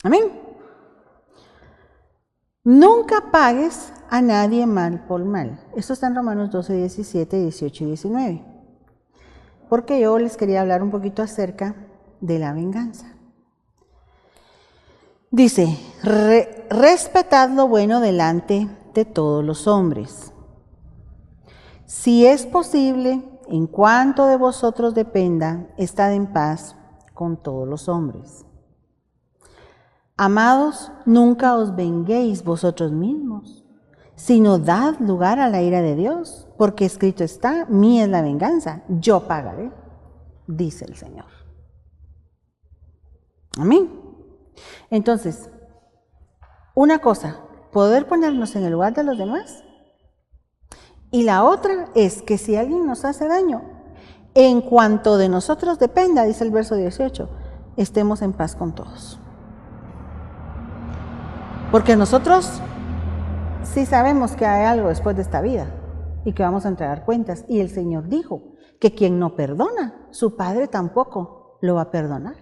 Amén. Nunca pagues a nadie mal por mal. Esto está en Romanos 12, 17, 18 y 19. Porque yo les quería hablar un poquito acerca de la venganza. Dice, respetad lo bueno delante de todos los hombres. Si es posible, en cuanto de vosotros dependa, estad en paz con todos los hombres. Amados, nunca os venguéis vosotros mismos, sino dad lugar a la ira de Dios, porque escrito está, mía es la venganza, yo pagaré, dice el Señor. Amén. Entonces, una cosa, poder ponernos en el lugar de los demás, y la otra es que si alguien nos hace daño, en cuanto de nosotros dependa, dice el verso 18, estemos en paz con todos. Porque nosotros sí sabemos que hay algo después de esta vida y que vamos a entregar cuentas. Y el Señor dijo que quien no perdona, su Padre tampoco lo va a perdonar.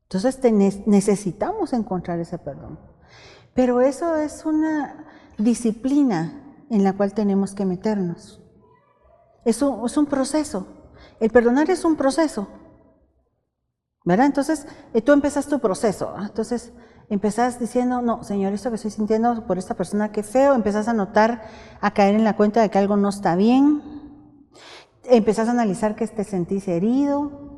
Entonces necesitamos encontrar ese perdón. Pero eso es una disciplina en la cual tenemos que meternos. Es un proceso. El perdonar es un proceso, ¿verdad? Entonces, tú empiezas tu proceso. Entonces, empezás diciendo, no, Señor, esto que estoy sintiendo por esta persona, qué feo. Empezás a notar, a caer en la cuenta de que algo no está bien. Empezás a analizar que te sentís herido.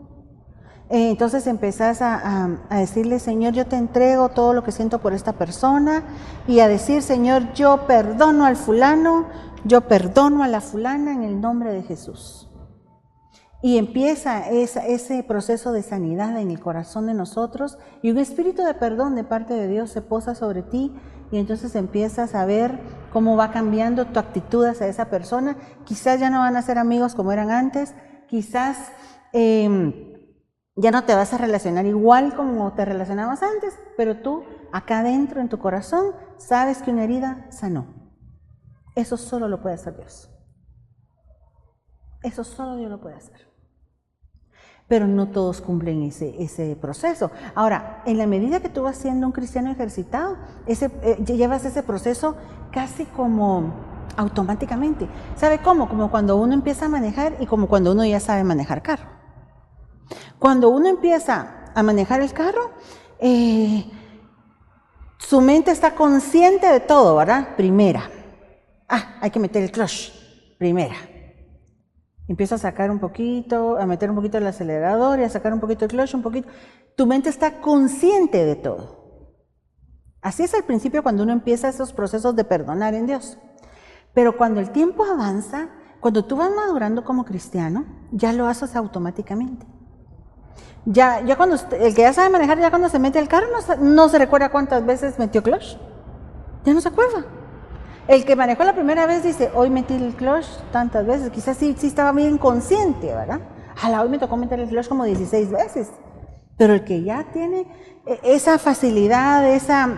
Entonces empezás a decirle, Señor, yo te entrego todo lo que siento por esta persona. Y a decir, Señor, yo perdono al fulano, yo perdono a la fulana en el nombre de Jesús. Y empieza ese proceso de sanidad en el corazón de nosotros y un espíritu de perdón de parte de Dios se posa sobre ti y entonces empiezas a ver cómo va cambiando tu actitud hacia esa persona. Quizás ya no van a ser amigos como eran antes, quizás ya no te vas a relacionar igual como te relacionabas antes, pero tú acá adentro en tu corazón sabes que una herida sanó. Eso solo lo puede hacer Dios. Eso solo Dios lo puede hacer. pero no todos cumplen ese proceso. Ahora, en la medida que tú vas siendo un cristiano ejercitado, llevas ese proceso casi como automáticamente. ¿Sabe cómo? Como cuando uno empieza a manejar y como cuando uno ya sabe manejar carro. Cuando uno empieza a manejar el carro, su mente está consciente de todo, ¿verdad? Primera. Hay que meter el clutch. Primera. Empieza a sacar un poquito, a meter un poquito el acelerador y a sacar un poquito el clutch, un poquito. Tu mente está consciente de todo. Así es al principio cuando uno empieza esos procesos de perdonar en Dios. Pero cuando el tiempo avanza, cuando tú vas madurando como cristiano, ya lo haces automáticamente. Ya cuando el que ya sabe manejar, ya cuando se mete al carro, no se recuerda cuántas veces metió clutch. Ya no se acuerda. El que manejó la primera vez dice, hoy metí el clutch tantas veces, quizás sí estaba bien consciente, ¿verdad? Hoy me tocó meter el clutch como 16 veces. Pero el que ya tiene esa facilidad, esa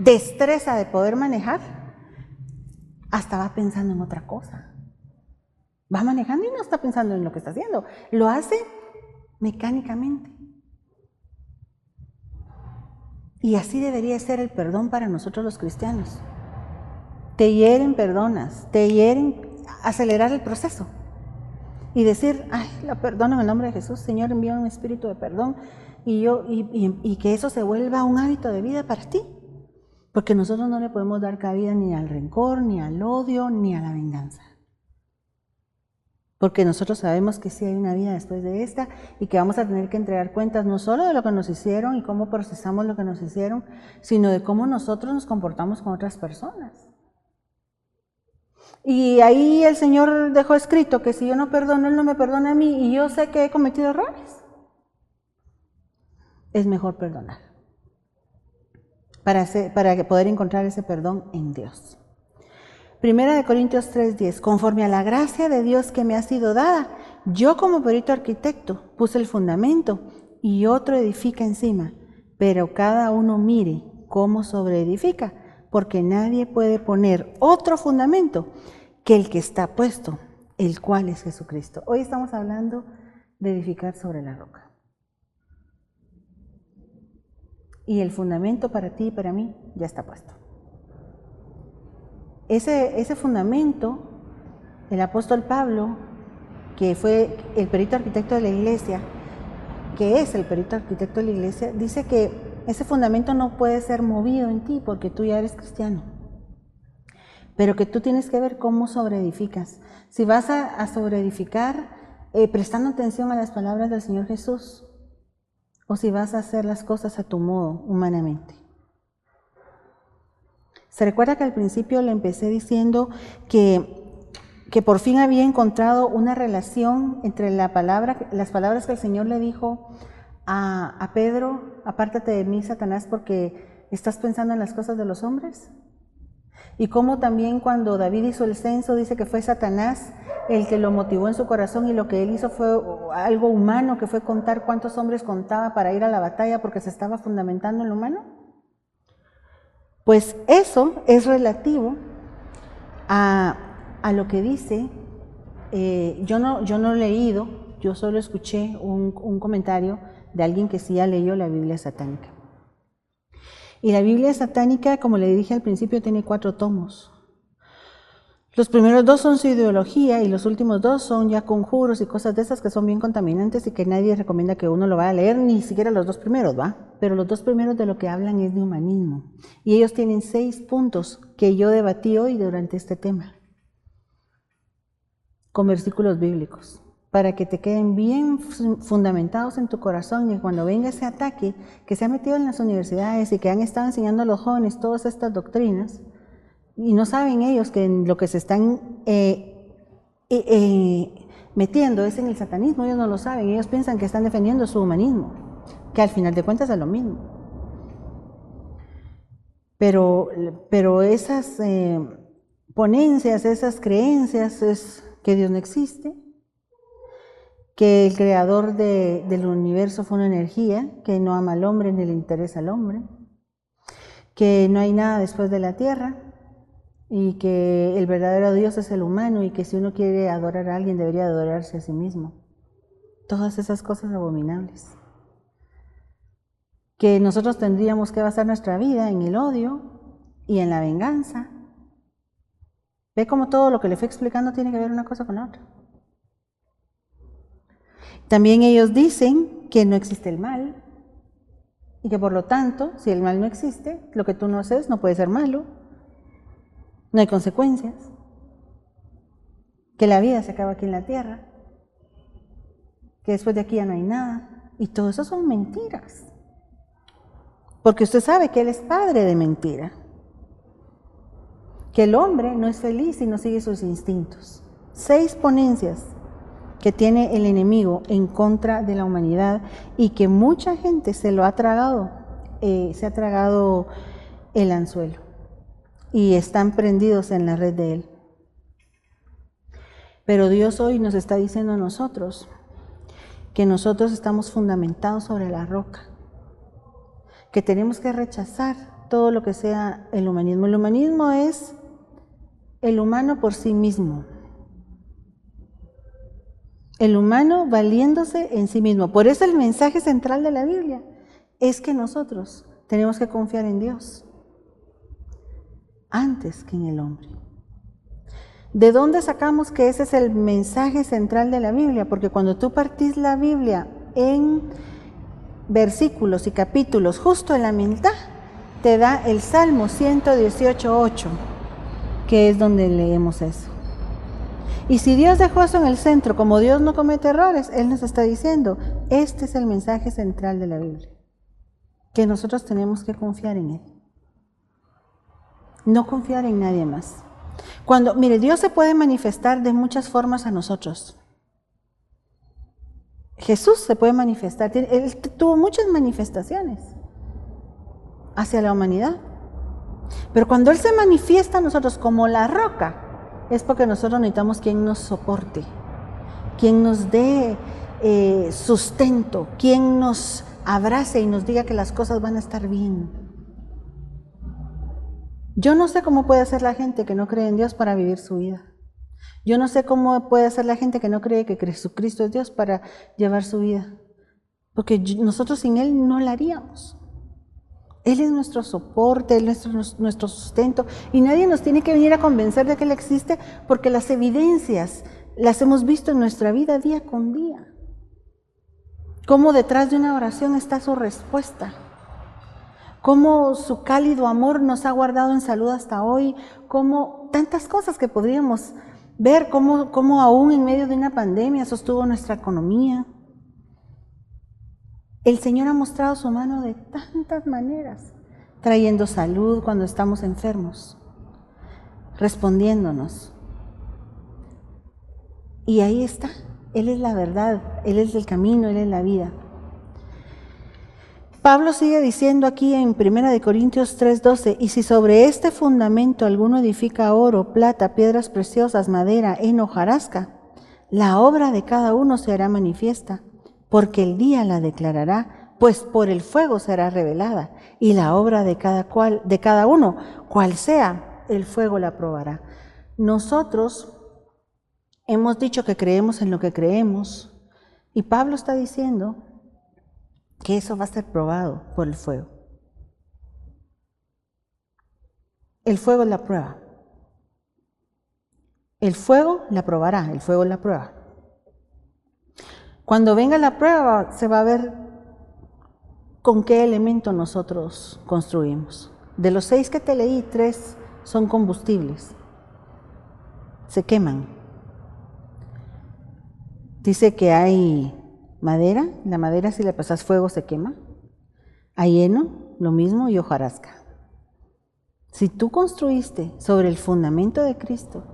destreza de poder manejar, hasta va pensando en otra cosa. Va manejando y no está pensando en lo que está haciendo. Lo hace mecánicamente. Y así debería ser el perdón para nosotros los cristianos. Te hieren, perdonas. Te hieren, acelerar el proceso. Y decir, la perdono en el nombre de Jesús. Señor, envía un espíritu de perdón. Y que eso se vuelva un hábito de vida para ti. Porque nosotros no le podemos dar cabida ni al rencor, ni al odio, ni a la venganza. Porque nosotros sabemos que sí hay una vida después de esta y que vamos a tener que entregar cuentas no solo de lo que nos hicieron y cómo procesamos lo que nos hicieron, sino de cómo nosotros nos comportamos con otras personas. Y ahí el Señor dejó escrito que si yo no perdono, Él no me perdona a mí y yo sé que he cometido errores. Es mejor perdonar para poder encontrar ese perdón en Dios. Primera de Corintios 3:10, conforme a la gracia de Dios que me ha sido dada, yo como perito arquitecto puse el fundamento y otro edifica encima, pero cada uno mire cómo sobreedifica, porque nadie puede poner otro fundamento que el que está puesto, el cual es Jesucristo. Hoy estamos hablando de edificar sobre la roca. Y el fundamento para ti y para mí ya está puesto. Ese fundamento, el apóstol Pablo, que fue el perito arquitecto de la iglesia, que es el perito arquitecto de la iglesia, dice que ese fundamento no puede ser movido en ti porque tú ya eres cristiano. Pero que tú tienes que ver cómo sobreedificas. Si vas a sobreedificar prestando atención a las palabras del Señor Jesús, o si vas a hacer las cosas a tu modo, humanamente. Se recuerda que al principio le empecé diciendo que por fin había encontrado una relación entre las palabras que el Señor le dijo a Pedro, apártate de mí, Satanás, porque estás pensando en las cosas de los hombres. Y cómo también cuando David hizo el censo, dice que fue Satanás el que lo motivó en su corazón y lo que él hizo fue algo humano, que fue contar cuántos hombres contaba para ir a la batalla porque se estaba fundamentando en lo humano. Pues eso es relativo a lo que dice, yo no he leído, yo solo escuché un comentario de alguien que sí ya leyó la Biblia satánica. Y la Biblia satánica, como le dije al principio, tiene 4 tomos. Los primeros 2 son su ideología y los últimos 2 son ya conjuros y cosas de esas que son bien contaminantes y que nadie recomienda que uno lo vaya a leer, ni siquiera los 2 primeros, ¿va? Pero los 2 primeros de lo que hablan es de humanismo. Y ellos tienen 6 puntos que yo debatí hoy durante este tema, con versículos bíblicos, para que te queden bien fundamentados en tu corazón y cuando venga ese ataque que se ha metido en las universidades y que han estado enseñando a los jóvenes todas estas doctrinas, y no saben ellos que en lo que se están metiendo es en el satanismo, ellos no lo saben, ellos piensan que están defendiendo su humanismo, que al final de cuentas es lo mismo. Pero esas ponencias, esas creencias es que Dios no existe, que el creador del universo fue una energía, que no ama al hombre ni le interesa al hombre, que no hay nada después de la tierra, y que el verdadero Dios es el humano y que si uno quiere adorar a alguien debería adorarse a sí mismo. todas esas cosas abominables. Que nosotros tendríamos que basar nuestra vida en el odio y en la venganza. Ve cómo todo lo que le fui explicando tiene que ver una cosa con la otra. También ellos dicen que no existe el mal y que por lo tanto, si el mal no existe, lo que tú no haces no puede ser malo, no hay consecuencias, que la vida se acaba aquí en la tierra, que después de aquí ya no hay nada, y todo eso son mentiras, porque usted sabe que Él es padre de mentira, que el hombre no es feliz si no sigue sus instintos. 6 ponencias que tiene el enemigo en contra de la humanidad y que mucha gente se lo ha tragado, se ha tragado el anzuelo y están prendidos en la red de él. Pero Dios hoy nos está diciendo a nosotros que nosotros estamos fundamentados sobre la roca, que tenemos que rechazar todo lo que sea el humanismo. El humanismo es el humano por sí mismo. El humano valiéndose en sí mismo. Por eso el mensaje central de la Biblia es que nosotros tenemos que confiar en Dios antes que en el hombre. ¿De dónde sacamos que ese es el mensaje central de la Biblia? Porque cuando tú partís la Biblia en versículos y capítulos justo en la mitad, te da el Salmo 118:8, que es donde leemos eso. Y si Dios dejó eso en el centro, como Dios no comete errores, Él nos está diciendo, este es el mensaje central de la Biblia, que nosotros tenemos que confiar en Él, no confiar en nadie más. Mire, Dios se puede manifestar de muchas formas a nosotros. Jesús se puede manifestar, Él tuvo muchas manifestaciones hacia la humanidad, pero cuando Él se manifiesta a nosotros como la roca, es porque nosotros necesitamos quien nos soporte, quien nos dé sustento, quien nos abrace y nos diga que las cosas van a estar bien. Yo no sé cómo puede ser la gente que no cree en Dios para vivir su vida. Yo no sé cómo puede ser la gente que no cree que Jesucristo es Dios para llevar su vida. Porque nosotros sin Él no la haríamos. Él es nuestro soporte, Él es nuestro sustento, y nadie nos tiene que venir a convencer de que Él existe, porque las evidencias las hemos visto en nuestra vida día con día. Cómo detrás de una oración está su respuesta, cómo su cálido amor nos ha guardado en salud hasta hoy, cómo tantas cosas que podríamos ver, cómo aún en medio de una pandemia sostuvo nuestra economía. El Señor ha mostrado su mano de tantas maneras, trayendo salud cuando estamos enfermos, respondiéndonos. Y ahí está, Él es la verdad, Él es el camino, Él es la vida. Pablo sigue diciendo aquí en 1 Corintios 3:12, y si sobre este fundamento alguno edifica oro, plata, piedras preciosas, madera, heno, hojarasca, la obra de cada uno se hará manifiesta, porque el día la declarará, pues por el fuego será revelada, y la obra de cada uno, cual sea, el fuego la probará. Nosotros hemos dicho que creemos en lo que creemos, y Pablo está diciendo que eso va a ser probado por el fuego. El fuego es la prueba. El fuego la probará, el fuego la prueba. Cuando venga la prueba, se va a ver con qué elemento nosotros construimos. De los 6 que te leí, 3 son combustibles. Se queman. Dice que hay madera, la madera si le pasas fuego se quema. Hay heno, lo mismo, y hojarasca. Si tú construiste sobre el fundamento de Cristo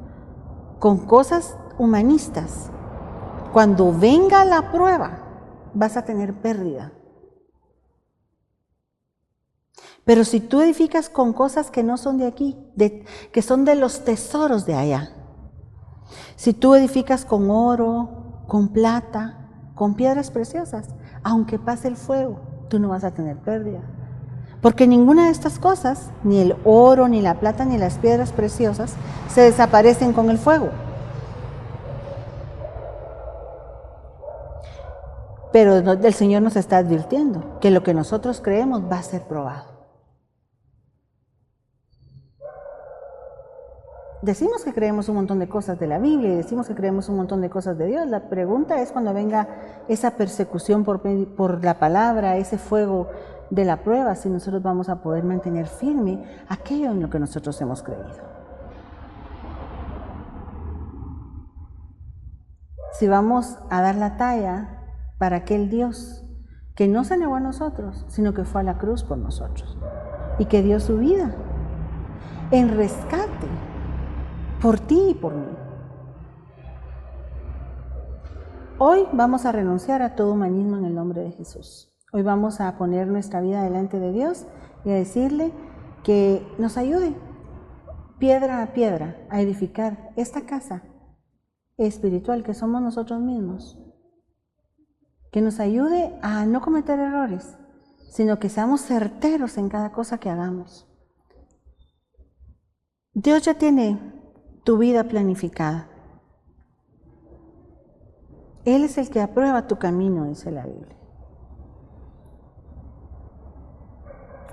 con cosas humanistas, cuando venga la prueba, vas a tener pérdida. Pero si tú edificas con cosas que no son de aquí, que son de los tesoros de allá, si tú edificas con oro, con plata, con piedras preciosas, aunque pase el fuego, tú no vas a tener pérdida. Porque ninguna de estas cosas, ni el oro, ni la plata, ni las piedras preciosas, se desaparecen con el fuego. Pero el Señor nos está advirtiendo que lo que nosotros creemos va a ser probado. Decimos que creemos un montón de cosas de la Biblia y decimos que creemos un montón de cosas de Dios. La pregunta es cuando venga esa persecución por la palabra, ese fuego de la prueba, si nosotros vamos a poder mantener firme aquello en lo que nosotros hemos creído. Si vamos a dar la talla para aquel Dios que no se negó a nosotros, sino que fue a la cruz por nosotros y que dio su vida en rescate por ti y por mí. Hoy vamos a renunciar a todo humanismo en el nombre de Jesús. Hoy vamos a poner nuestra vida delante de Dios y a decirle que nos ayude piedra a piedra a edificar esta casa espiritual que somos nosotros mismos. Que nos ayude a no cometer errores, sino que seamos certeros en cada cosa que hagamos. Dios ya tiene tu vida planificada. Él es el que aprueba tu camino, dice la Biblia.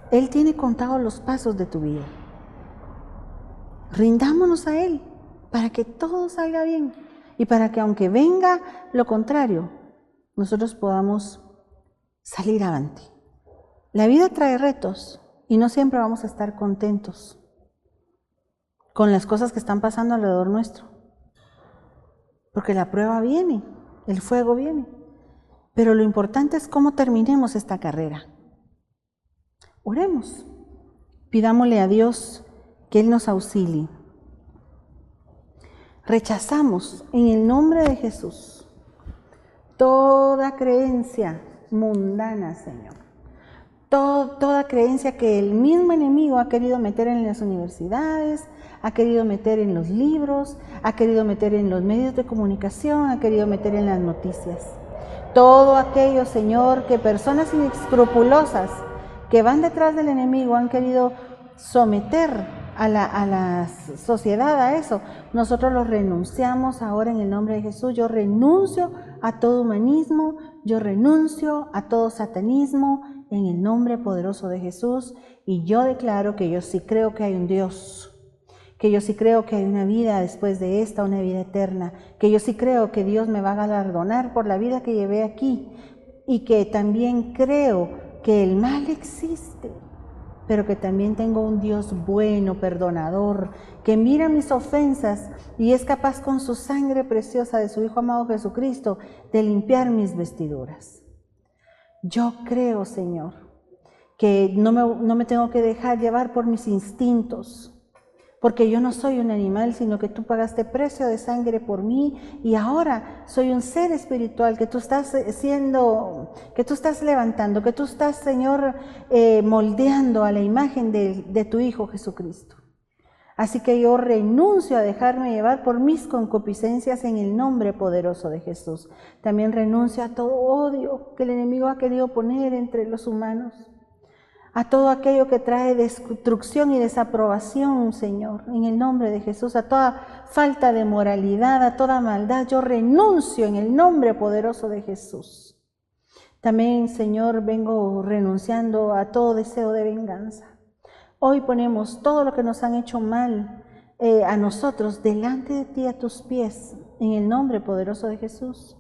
Él tiene contados los pasos de tu vida. Rindámonos a Él para que todo salga bien y para que aunque venga lo contrario, nosotros podamos salir avante. La vida trae retos y no siempre vamos a estar contentos con las cosas que están pasando alrededor nuestro. Porque la prueba viene, el fuego viene. Pero lo importante es cómo terminemos esta carrera. Oremos, pidámosle a Dios que Él nos auxilie. Rechazamos en el nombre de Jesús toda creencia mundana, Señor. Toda creencia que el mismo enemigo ha querido meter en las universidades, ha querido meter en los libros, ha querido meter en los medios de comunicación, ha querido meter en las noticias. Todo aquello, Señor, que personas inescrupulosas que van detrás del enemigo han querido someter a la sociedad a eso, nosotros lo renunciamos ahora en el nombre de Jesús. Yo renuncio a todo humanismo, yo renuncio a todo satanismo en el nombre poderoso de Jesús, y yo declaro que yo sí creo que hay un Dios, que yo sí creo que hay una vida después de esta, una vida eterna, que yo sí creo que Dios me va a galardonar por la vida que llevé aquí, y que también creo que el mal existe, pero que también tengo un Dios bueno, perdonador, que mira mis ofensas y es capaz con su sangre preciosa de su Hijo amado Jesucristo de limpiar mis vestiduras. Yo creo, Señor, que no me tengo que dejar llevar por mis instintos, porque yo no soy un animal, sino que tú pagaste precio de sangre por mí, y ahora soy un ser espiritual que tú estás levantando, que tú estás, Señor, moldeando a la imagen de tu Hijo Jesucristo. Así que yo renuncio a dejarme llevar por mis concupiscencias en el nombre poderoso de Jesús. También renuncio a todo odio que el enemigo ha querido poner entre los humanos, a todo aquello que trae destrucción y desaprobación, Señor, en el nombre de Jesús, a toda falta de moralidad, a toda maldad, yo renuncio en el nombre poderoso de Jesús. También, Señor, vengo renunciando a todo deseo de venganza. Hoy ponemos todo lo que nos han hecho mal a nosotros delante de ti, a tus pies, en el nombre poderoso de Jesús.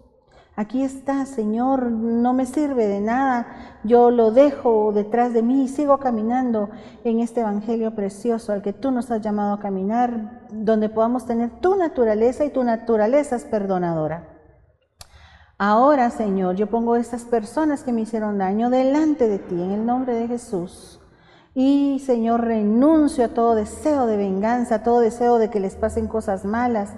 Aquí está, Señor, no me sirve de nada, yo lo dejo detrás de mí y sigo caminando en este evangelio precioso al que tú nos has llamado a caminar, donde podamos tener tu naturaleza, y tu naturaleza es perdonadora. Ahora, Señor, yo pongo a estas personas que me hicieron daño delante de ti, en el nombre de Jesús. Y, Señor, renuncio a todo deseo de venganza, a todo deseo de que les pasen cosas malas.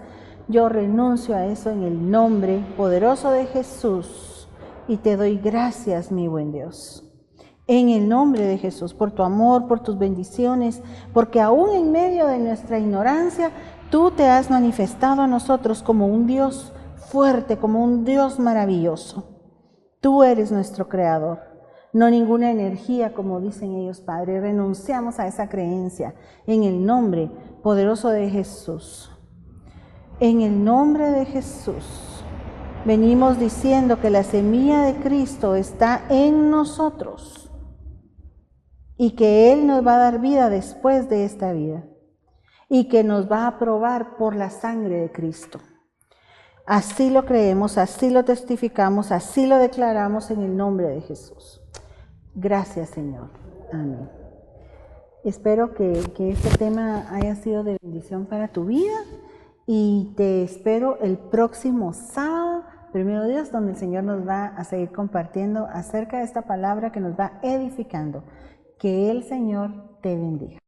Yo renuncio a eso en el nombre poderoso de Jesús y te doy gracias, mi buen Dios. En el nombre de Jesús, por tu amor, por tus bendiciones, porque aún en medio de nuestra ignorancia, tú te has manifestado a nosotros como un Dios fuerte, como un Dios maravilloso. Tú eres nuestro creador, no ninguna energía, como dicen ellos, Padre. Renunciamos a esa creencia en el nombre poderoso de Jesús. En el nombre de Jesús, venimos diciendo que la semilla de Cristo está en nosotros y que Él nos va a dar vida después de esta vida y que nos va a aprobar por la sangre de Cristo. Así lo creemos, así lo testificamos, así lo declaramos en el nombre de Jesús. Gracias, Señor. Amén. Espero que este tema haya sido de bendición para tu vida y te espero el próximo sábado, primero Dios, donde el Señor nos va a seguir compartiendo acerca de esta palabra que nos va edificando. Que el Señor te bendiga.